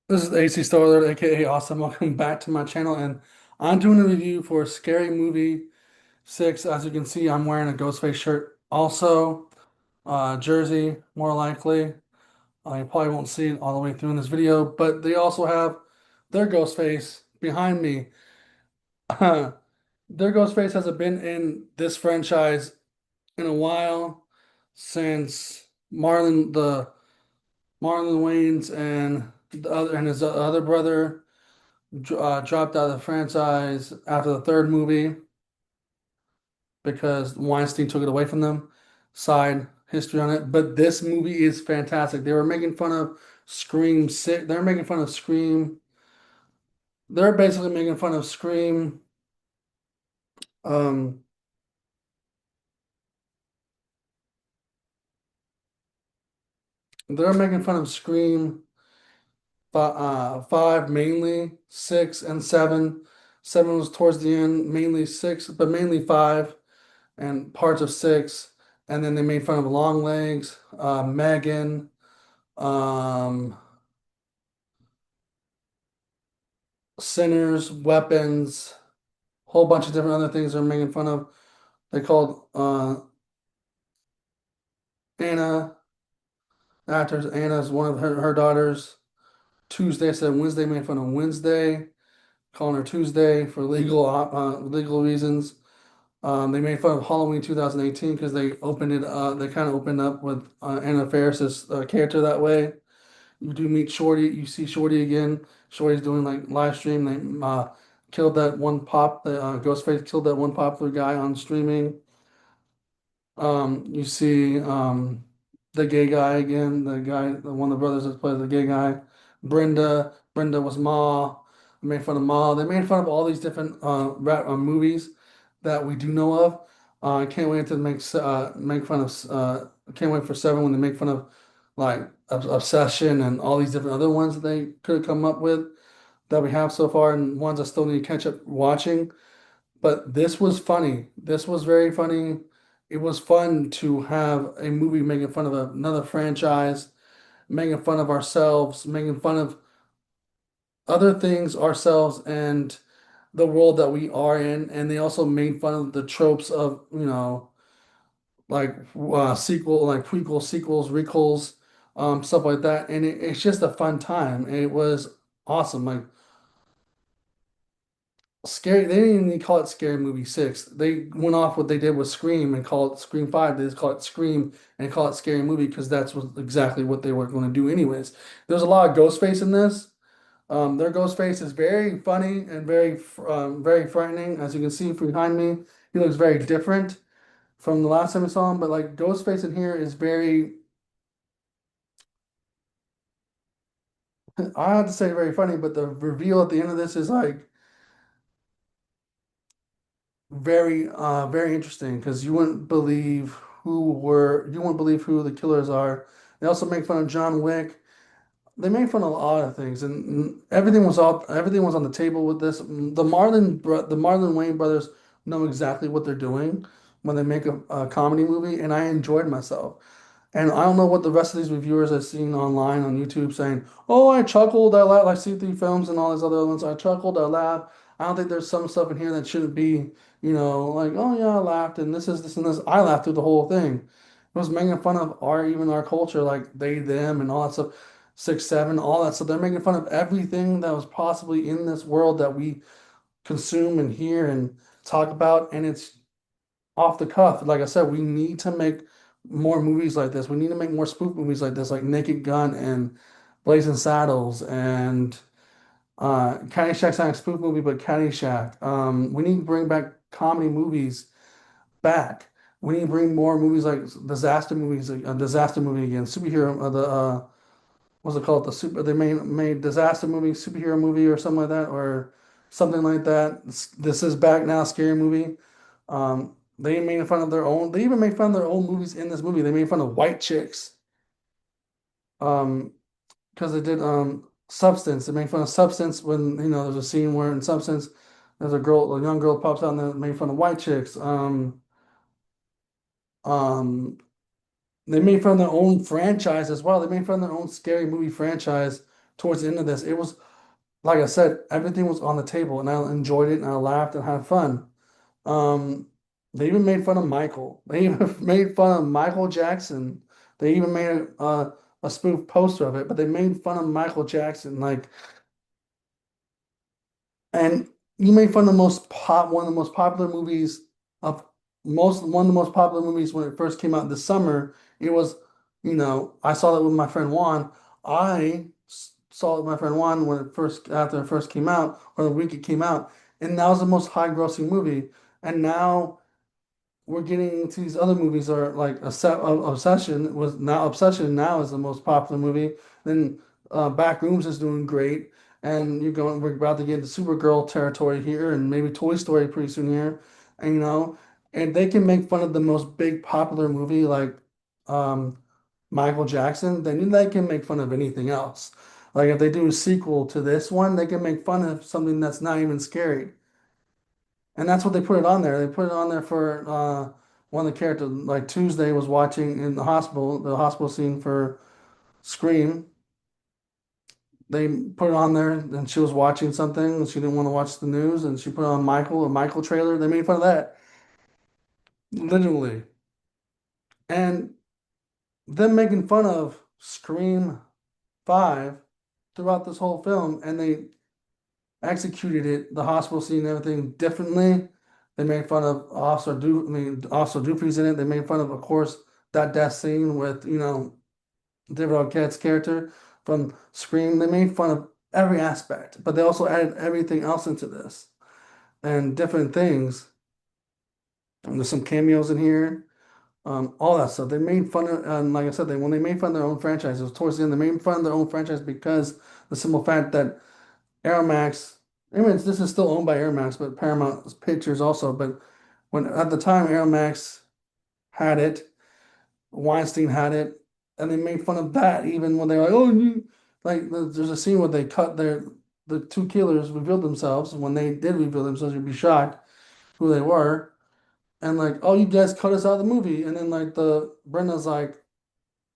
This is AC Stoller, aka Awesome. Welcome back to my channel, and I'm doing a review for Scary Movie 6. As you can see, I'm wearing a Ghostface shirt, also jersey, more likely. You probably won't see it all the way through in this video, but they also have their Ghostface behind me. Their Ghostface hasn't been in this franchise in a while since Marlon Wayans and his other brother dropped out of the franchise after the third movie because Weinstein took it away from them. Side history on it, but this movie is fantastic. They were making fun of Scream 6. They're making fun of Scream. They're basically making fun of Scream. Um, they're making fun of Scream 5 mainly, 6 and 7. 7 was towards the end, mainly 6, but mainly 5 and parts of 6. And then they made fun of Longlegs, Megan, um, Sinners, Weapons, whole bunch of different other things they're making fun of. They called Anna, actors, Anna's one of her daughters. Tuesday said Wednesday made fun of Wednesday, calling her Tuesday for legal reasons. They made fun of Halloween 2018 because they kind of opened up with Anna Faris's character that way. You do meet Shorty, you see Shorty again. Shorty's doing like live stream. They killed that one Ghostface killed that one popular guy on streaming. You see the gay guy again, the one of the brothers that plays the gay guy. Brenda was Ma. They made fun of Ma. They made fun of all these different movies that we do know of. I can't wait to make fun of. Can't wait for 7 when they make fun of like Obsession and all these different other ones that they could have come up with that we have so far, and ones I still need to catch up watching. But this was funny. This was very funny. It was fun to have a movie making fun of another franchise, making fun of ourselves, making fun of other things ourselves and the world that we are in. And they also made fun of the tropes of, like like prequels, sequels, recalls, stuff like that. And it's just a fun time. And it was awesome. Like scary. They didn't even call it Scary Movie 6. They went off what they did with Scream and called it Scream 5. They just call it Scream and call it Scary Movie because exactly what they were going to do anyways. There's a lot of Ghostface in this. Their Ghostface is very funny and very frightening. As you can see behind me, he looks very different from the last time we saw him. But like Ghostface in here is very, I have to say very funny, but the reveal at the end of this is like very interesting because you wouldn't believe who the killers are. They also make fun of John Wick. They made fun of a lot of things, and everything was on the table with this. The Marlon Wayne brothers know exactly what they're doing when they make a comedy movie, and I enjoyed myself. And I don't know what the rest of these reviewers I've seen online on YouTube saying, "Oh, I chuckled, I laughed, like C3 Films and all these other ones. I chuckled, I laughed." I don't think there's some stuff in here that shouldn't be, like, "Oh yeah, I laughed," and this and this. I laughed through the whole thing. It was making fun of even our culture, like they, them, and all that stuff. 6, 7, all that stuff. They're making fun of everything that was possibly in this world that we consume and hear and talk about, and it's off the cuff. Like I said, we need to make more movies like this. We need to make more spoof movies like this, like Naked Gun and Blazing Saddles and Caddyshack's not a spoof movie, but Caddyshack. We need to bring back comedy movies back. We need to bring more movies like disaster movies, like a disaster movie again, superhero. What's it called? They made disaster movie, superhero movie, or something like that, or something like that. This is back now, scary movie. They made fun of their own. They even made fun of their own movies in this movie. They made fun of white chicks. Um, because they did Substance. They made fun of Substance when there's a scene where in Substance there's a young girl pops out and they made fun of white chicks. They made fun of their own franchise as well. They made fun of their own scary movie franchise towards the end of this, it was like I said, everything was on the table, and I enjoyed it, and I laughed and had fun. Um, they even made fun of Michael. They even made fun of Michael Jackson. They even made a spoof poster of it, but they made fun of Michael Jackson. Like, and you made fun of one of the most popular movies of one of the most popular movies when it first came out this summer. It was, I saw that with my friend Juan. Saw it with my friend Juan when it first after it first came out, or the week it came out, and that was the most high grossing movie. And now we're getting into these other movies are like Obsession now is the most popular movie. Then Backrooms is doing great, and we're about to get into Supergirl territory here, and maybe Toy Story pretty soon here, and and they can make fun of the most big popular movie like um, Michael Jackson, then they can make fun of anything else. Like if they do a sequel to this one, they can make fun of something that's not even scary. And that's what they put it on there. They put it on there for one of the characters. Like Tuesday was watching in the hospital scene for Scream. They put it on there, and she was watching something, and she didn't want to watch the news, and she put on a Michael trailer. They made fun of that, literally, and them making fun of Scream 5 throughout this whole film, and they executed the hospital scene and everything differently. They made fun of Officer Doofy's in it. They made fun of course, that death scene with, David Arquette's character from Scream. They made fun of every aspect, but they also added everything else into this and different things. And there's some cameos in here, all that stuff. They made fun of, and like I said, when they made fun of their own franchises, towards the end, they made fun of their own franchise because the simple fact that Miramax, I mean, this is still owned by Miramax, but Paramount Pictures also. But when at the time Miramax had it, Weinstein had it, and they made fun of that even when they were like, oh, there's a scene where they cut the two killers revealed themselves. And when they did reveal themselves, you'd be shocked who they were. And like, oh, you guys cut us out of the movie. And then like the Brenda's like,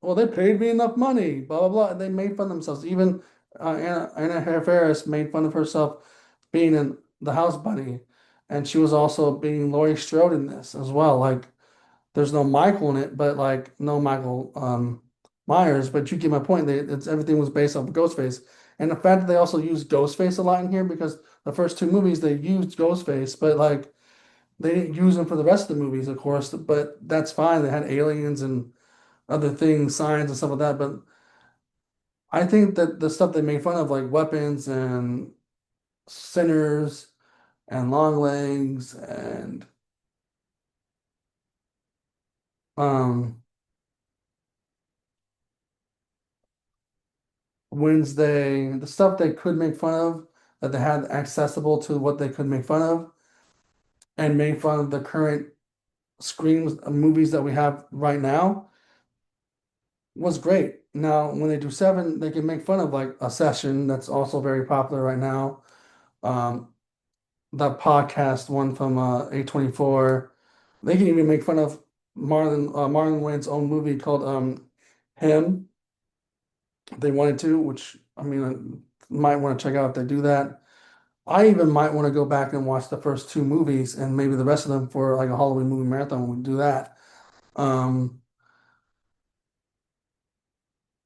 well, they paid me enough money, blah blah blah. And they made fun of themselves. Even Anna Faris made fun of herself being in the House Bunny, and she was also being Laurie Strode in this as well. Like, there's no Michael in it, but like no Michael Myers. But you get my point. Everything was based off of Ghostface, and the fact that they also used Ghostface a lot in here because the first two movies they used Ghostface, but like they didn't use him for the rest of the movies, of course. But that's fine. They had aliens and other things, signs and stuff like that. But I think that the stuff they made fun of, like weapons and sinners and long legs and um Wednesday, the stuff they could make fun of that they had accessible to what they could make fun of and made fun of the current screens movies that we have right now was great. Now, when they do seven, they can make fun of like a session that's also very popular right now. Um, that podcast one from A24. They can even make fun of Marlon Wayne's own movie called Him. They wanted to, which I mean, might want to check out if they do that. I even might want to go back and watch the first two movies and maybe the rest of them for like a Halloween movie marathon. We do that. Um,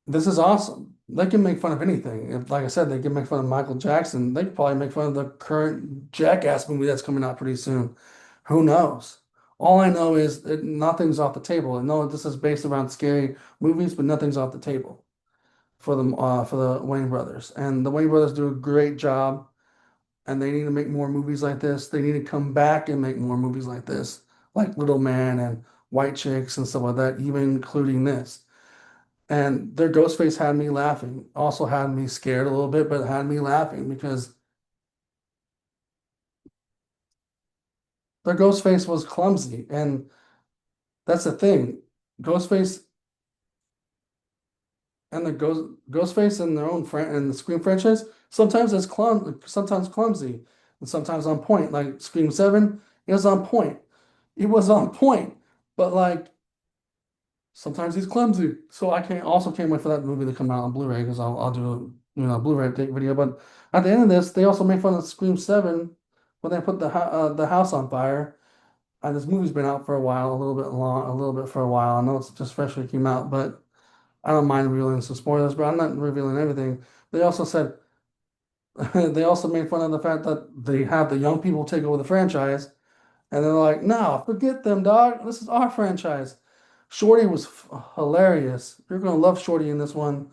this is awesome. They can make fun of anything. If, like I said, they can make fun of Michael Jackson. They could probably make fun of the current Jackass movie that's coming out pretty soon. Who knows? All I know is that nothing's off the table. I know this is based around scary movies, but nothing's off the table for the Wayne brothers. And the Wayne brothers do a great job, and they need to make more movies like this. They need to come back and make more movies like this, like Little Man and White Chicks and stuff like that, even including this. And their Ghostface had me laughing. Also had me scared a little bit, but had me laughing because their Ghostface was clumsy. And that's the thing. Ghostface and Ghostface and their own friend and the Scream franchise, sometimes clumsy and sometimes on point. Like Scream 7, it was on point. It was on point. But like sometimes he's clumsy. So I can't wait for that movie to come out on Blu-ray because I'll do Blu-ray video. But at the end of this, they also make fun of Scream 7 when they put the house on fire. And this movie's been out for a while, a little bit for a while. I know it's just freshly came out, but I don't mind revealing some spoilers, but I'm not revealing everything. They also said they also made fun of the fact that they have the young people take over the franchise, and they're like, "No, forget them, dog. This is our franchise." Shorty was hilarious. You're gonna love Shorty in this one.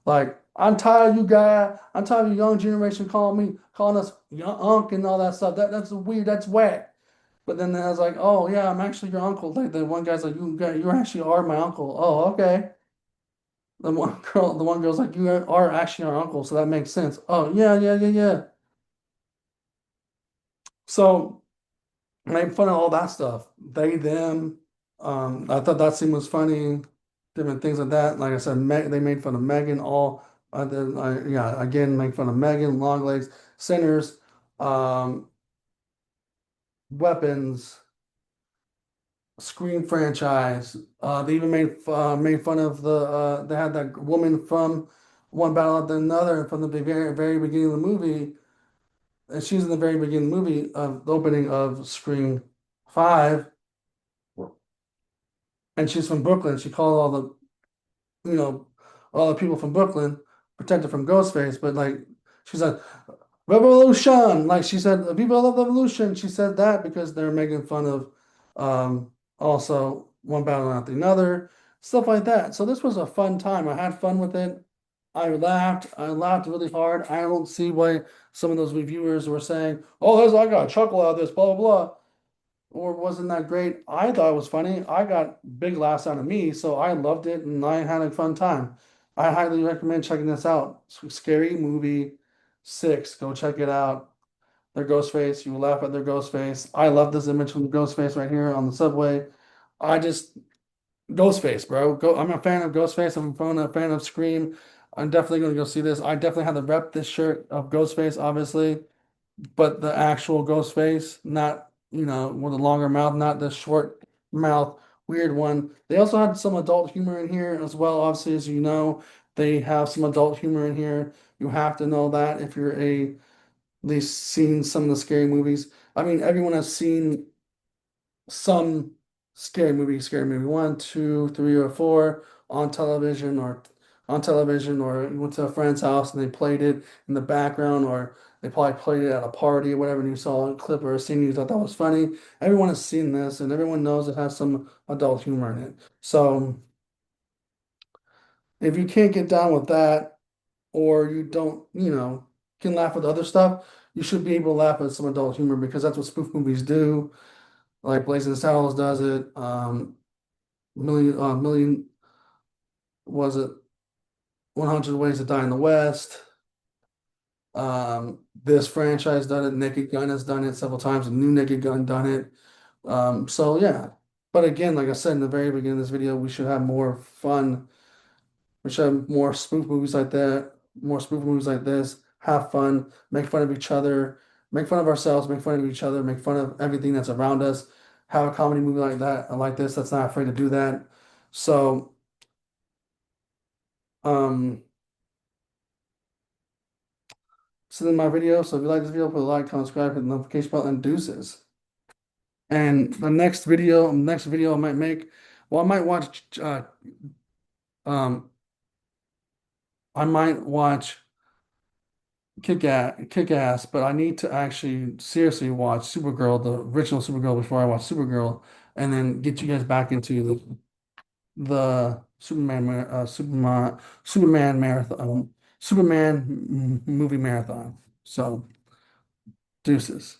Like, I'm tired of you guys. I'm tired of you young generation calling us young unk and all that stuff. That's weird. That's whack. But then I was like, oh yeah, I'm actually your uncle. Like the one guy's like, you actually are my uncle. Oh, okay. The one girl's like, you are actually our uncle, so that makes sense. Oh yeah, yeah, yeah, yeah. So I made fun of all that stuff. They, them. I thought that scene was funny. Different things like that. Like I said, they made fun of Megan. Yeah, again, make fun of Megan, long legs, sinners, um, weapons. Scream franchise. They even made fun of they had that woman from one battle after another from the very beginning of the movie, and she's in the very beginning of the movie of the opening of Scream 5, and she's from Brooklyn. She called you know all the people from Brooklyn protected from Ghostface, but like she's like Revolution, like she said, people love Revolution. She said that because they're making fun of also one battle after another, stuff like that. So this was a fun time. I had fun with it. I laughed. I laughed really hard. I don't see why some of those reviewers were saying, "Oh, I got a chuckle out of this," blah blah blah, or wasn't that great. I thought it was funny. I got big laughs out of me, so I loved it and I had a fun time. I highly recommend checking this out. Scary Movie 6. Go check it out. Their Ghostface. You will laugh at their Ghostface. I love this image from Ghostface right here on the subway. I just Ghostface, bro. I'm a fan of Ghostface. I'm a fan of Scream. I'm definitely gonna go see this. I definitely have to rep this shirt of Ghostface, obviously, but the actual Ghostface, not with a longer mouth, not the short mouth, weird one. They also had some adult humor in here as well. Obviously, as you know, they have some adult humor in here. You have to know that if you're at least seen some of the scary movies. I mean, everyone has seen some scary movie one, two, three, or four on television, or you went to a friend's house and they played it in the background, or they probably played it at a party or whatever, and you saw a clip or a scene, you thought that was funny. Everyone has seen this, and everyone knows it has some adult humor in it. So if you can't get down with that, or you don't, can laugh with other stuff, you should be able to laugh at some adult humor because that's what spoof movies do. Like Blazing Saddles does it. Million was it 100 Ways to Die in the West. This franchise done it. Naked Gun has done it several times. The new Naked Gun done it. So yeah. But again, like I said in the very beginning of this video, we should have more fun. We should have more spoof movies like that, more spoof movies like this. Have fun, make fun of each other, make fun of ourselves, make fun of each other, make fun of everything that's around us. Have a comedy movie like that, like this, that's not afraid to do that. So, um, send in my video. So if you like this video, put a like, comment, subscribe, hit the notification button, and deuces. And the next video I might make, well, um, I might watch Kick Ass, but I need to actually seriously watch Supergirl, the original Supergirl, before I watch Supergirl, and then get you guys back into the Superman marathon, Superman movie marathon. So, deuces.